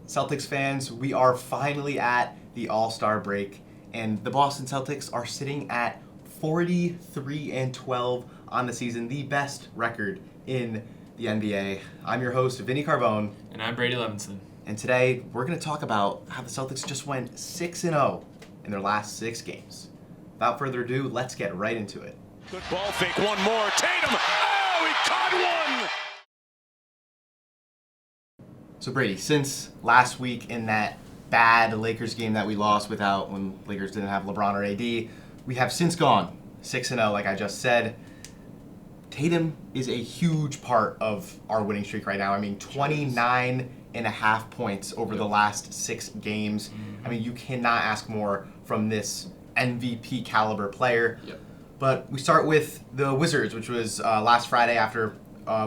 Celtics fans, we are finally at the All-Star break, and the Boston Celtics are sitting at 43-12 on the season, the best record in the NBA. I'm your host, Vinnie Carbone. And I'm Brady Levinson. And today, we're going to talk about how the Celtics just went 6-0 in their last 6 games. Without further ado, let's get right into it. Good ball fake, one more. Tatum! Oh, he caught one! So Brady, since last week in that bad Lakers game that we lost when Lakers didn't have LeBron or AD, we have since gone 6-0, like I just said. Tatum is a huge part of our winning streak right now. I mean, 29.5 points over the last 6 games. I mean, you cannot ask more from this MVP caliber player. Yep. But we start with the Wizards, which was last Friday after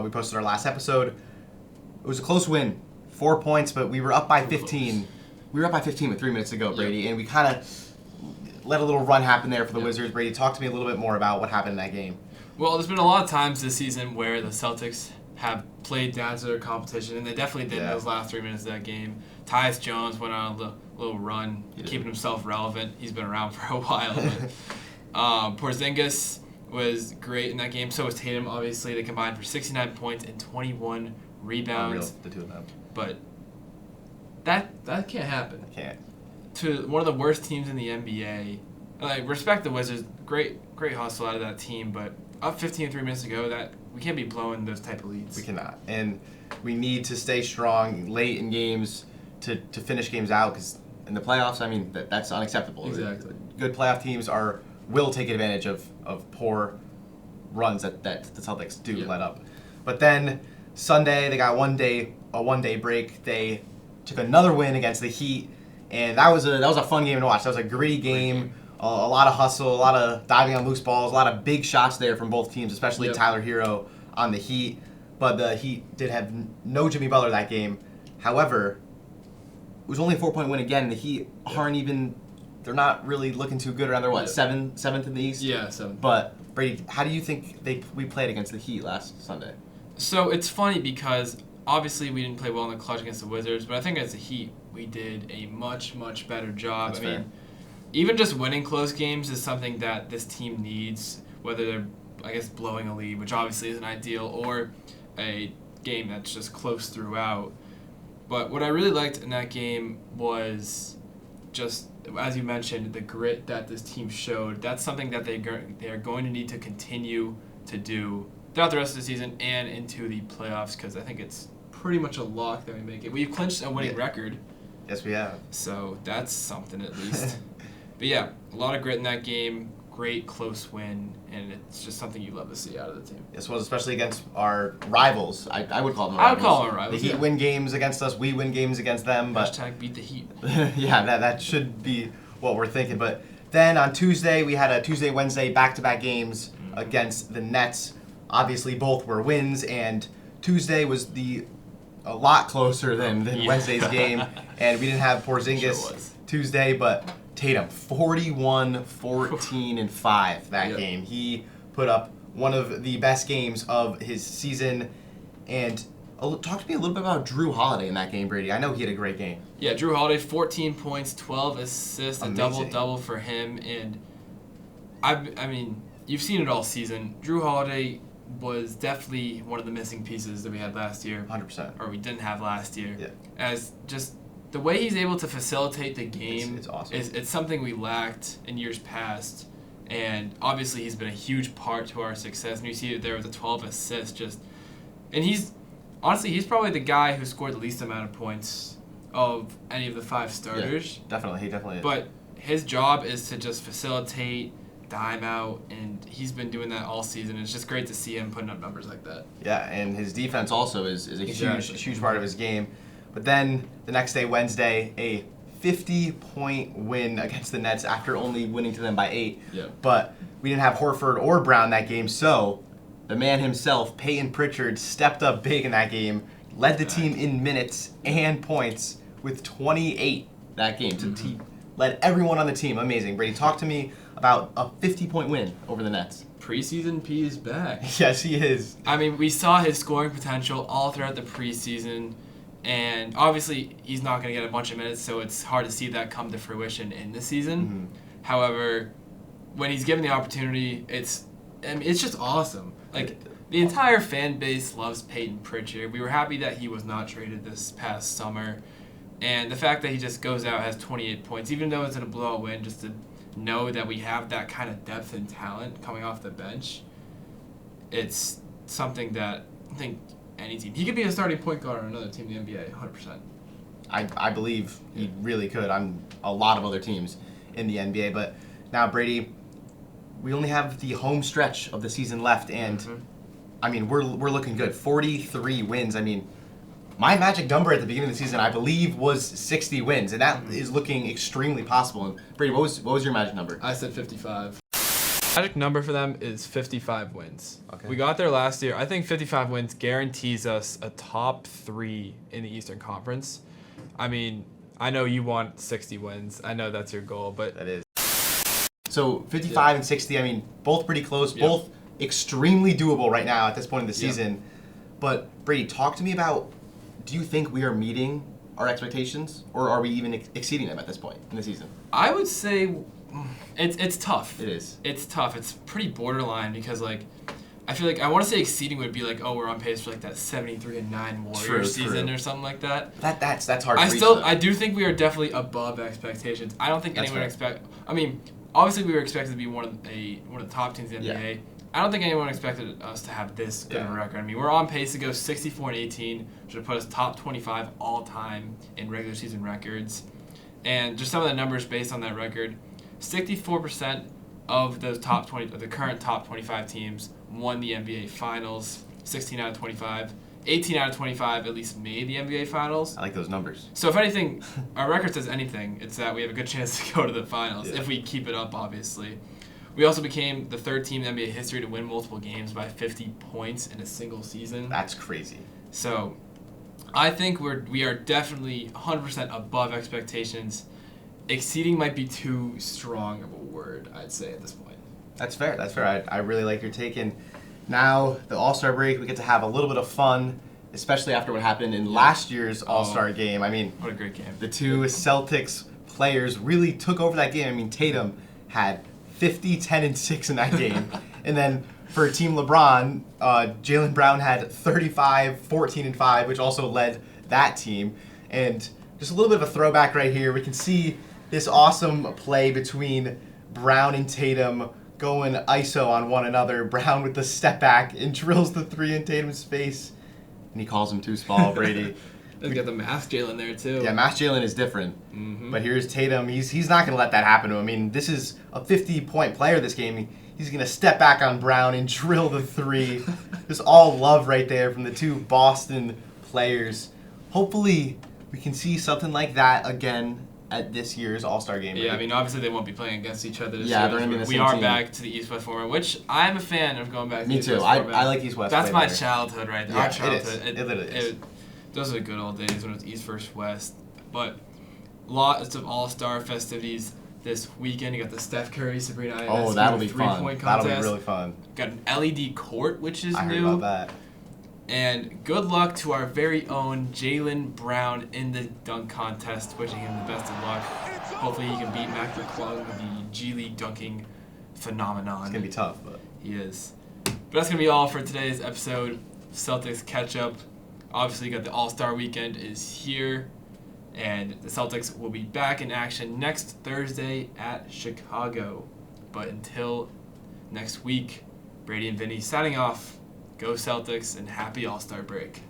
we posted our last episode. It was a close win. 4 points, but we were up by 15. We were up by 15 with 3 minutes to go, Brady, and we kind of let a little run happen there for the Wizards. Brady, talk to me a little bit more about what happened in that game. Well, there's been a lot of times this season where the Celtics have played down to their competition, and they definitely did in those last 3 minutes of that game. Tyus Jones went on a little run, keeping himself relevant. He's been around for a while. But, Porzingis was great in that game. So was Tatum, obviously. They combined for 69 points and 21 rebounds. Unreal, the two of them. But that can't happen. It can't. To one of the worst teams in the NBA. Like, respect the Wizards. Great hustle out of that team, but up 15 3 minutes ago, that we can't be blowing those type of leads. We cannot. And we need to stay strong late in games to finish games out, because in the playoffs, I mean, that's unacceptable. Exactly. Good playoff teams will take advantage of poor runs that the Celtics do let up. But then Sunday, they got a one-day break. They took another win against the Heat, and that was a fun game to watch. That was a gritty game. A lot of hustle, a lot of diving on loose balls, a lot of big shots there from both teams, especially Tyler Hero on the Heat. But the Heat did have no Jimmy Butler that game. However, it was only a 4-point win again. The Heat they're not really looking too good around. They're seventh in the East? Yeah, 7th. But Brady, how do you think we played against the Heat last Sunday? So it's funny because obviously we didn't play well in the clutch against the Wizards, but I think as the Heat we did a much better job. That's I mean, even just winning close games is something that this team needs, whether they're, I guess, blowing a lead, which obviously isn't ideal, or a game that's just close throughout. But what I really liked in that game was just, as you mentioned, the grit that this team showed. That's something that they are going to need to continue to do throughout the rest of the season and into the playoffs, because I think it's pretty much a lock that we make it. We've clinched a winning record. Yes, we have. So that's something at least. But yeah, a lot of grit in that game, great close win, and it's just something you love to see out of the team. This was especially against our rivals. I would call them rivals. I would call them rivals. The Heat win games against us, we win games against them. But # beat the Heat. yeah, that should be what we're thinking. But then on Tuesday, we had a Tuesday-Wednesday back-to-back games against the Nets. Obviously, both were wins, and Tuesday was a lot closer than Wednesday's game. And we didn't have Porzingis Tuesday, but Tatum, 41, 14, and 5 that game. He put up one of the best games of his season. And talk to me a little bit about Drew Holiday in that game, Brady. I know he had a great game. Yeah, Drew Holiday, 14 points, 12 assists, Amazing. A double-double for him. And I mean, you've seen it all season. Drew Holiday was definitely one of the missing pieces that we had last year. 100%. Or we didn't have last year. Yeah. As just the way he's able to facilitate the game it's awesome. It's something we lacked in years past. And obviously he's been a huge part to our success. And you see it there with the 12 assists. And he's probably the guy who scored the least amount of points of any of the 5 starters. Yeah, definitely. He definitely is. But his job is to just facilitate, dime out, and he's been doing that all season. It's just great to see him putting up numbers like that. Yeah, and his defense also is a huge part of his game. But then the next day, Wednesday, a 50-point win against the Nets after only winning to them by 8. Yeah. But we didn't have Horford or Brown that game, so the man himself, Peyton Pritchard, stepped up big in that game, led the team in minutes and points with 28 that game. So he led everyone on the team. Amazing. Brady, talk to me about a 50-point win over the Nets. Preseason P is back. Yes, he is. I mean, we saw his scoring potential all throughout the preseason. And obviously, he's not going to get a bunch of minutes, so it's hard to see that come to fruition in the season. Mm-hmm. However, when he's given the opportunity, it's just awesome. Like, the entire fan base loves Peyton Pritchard. We were happy that he was not traded this past summer. And the fact that he just goes out, has 28 points, even though it's in a blowout win, just to know that we have that kind of depth and talent coming off the bench, it's something that I think any team. He could be a starting point guard on another team in the NBA, 100%. I believe he really could on a lot of other teams in the NBA. But now, Brady, we only have the home stretch of the season left, and I mean, we're looking good. 43 wins. I mean, my magic number at the beginning of the season, I believe, was 60 wins, and that is looking extremely possible. And Brady, what was your magic number? I said 55. Magic number for them is 55 wins. Okay. We got there last year. I think 55 wins guarantees us a top 3 in the Eastern Conference. I mean, I know you want 60 wins. I know that's your goal, but That is. So 55 and 60, I mean, both pretty close, both extremely doable right now at this point in the season. But Brady, talk to me about, do you think we are meeting our expectations, or are we even exceeding them at this point in the season? I would say it's tough. It is. It's tough. It's pretty borderline because, like, I feel like I want to say exceeding would be like, oh, we're on pace for like that 73-9 Warriors season or something like that. That's hard to reach. I do think we are definitely above expectations. I don't think anyone I mean, obviously we were expected to be one of the top teams in the NBA. I don't think anyone expected us to have this good of a record. I mean, we're on pace to go 64-18, which would put us top 25 all time in regular season records. And just some of the numbers based on that record: 64% of those top 20, of the current top 25 teams won the NBA Finals. 16 out of 25. 18 out of 25 at least made the NBA Finals. I like those numbers. So if anything, our record says anything, it's that we have a good chance to go to the Finals if we keep it up, obviously. We also became the third team in NBA history to win multiple games by 50 points in a single season. That's crazy. So I think we are definitely 100% above expectations. Exceeding might be too strong of a word, I'd say, at this point. That's fair. I really like your take. And now, the All-Star break, we get to have a little bit of fun, especially after what happened in last year's All-Star game. I mean, what a great game. The two Celtics players really took over that game. I mean, Tatum had 50, 10, and 6 in that game. And then for Team LeBron, Jaylen Brown had 35, 14, and 5, which also led that team. And just a little bit of a throwback right here. We can see this awesome play between Brown and Tatum going ISO on one another. Brown with the step back and drills the 3 in Tatum's face. And he calls him too small, Brady. They've got the mask Jalen there, too. Yeah, mask Jalen is different. But here's Tatum. He's not going to let that happen to him. I mean, this is a 50-point player this game. He's going to step back on Brown and drill the 3. Just all love right there from the two Boston players. Hopefully, we can see something like that again at this year's All-Star game. Yeah, I mean, obviously they won't be playing against each other this year. They're going to be in the same We are team. back to the East-West format, which I'm a fan of going back to the East-West format. Me too. I like East-West. That's my childhood right there. Yeah, Our childhood. It literally is. Those are the good old days when it was East versus West. But lots of All-Star festivities this weekend. You got the Steph Curry, Sabrina Ionescu that'll be fun. three-point contest. That'll be really fun. Got an LED court, which is I new. heard about that. And good luck to our very own Jaylen Brown in the dunk contest. Wishing him the best of luck. Hopefully he can beat Mac McClung, the G League dunking phenomenon. It's going to be tough, but He is. But that's going to be all for today's episode. Celtics catch-up. Obviously, you got the All-Star weekend is here. And the Celtics will be back in action next Thursday at Chicago. But until next week, Brady and Vinnie signing off. Go Celtics and happy All-Star break.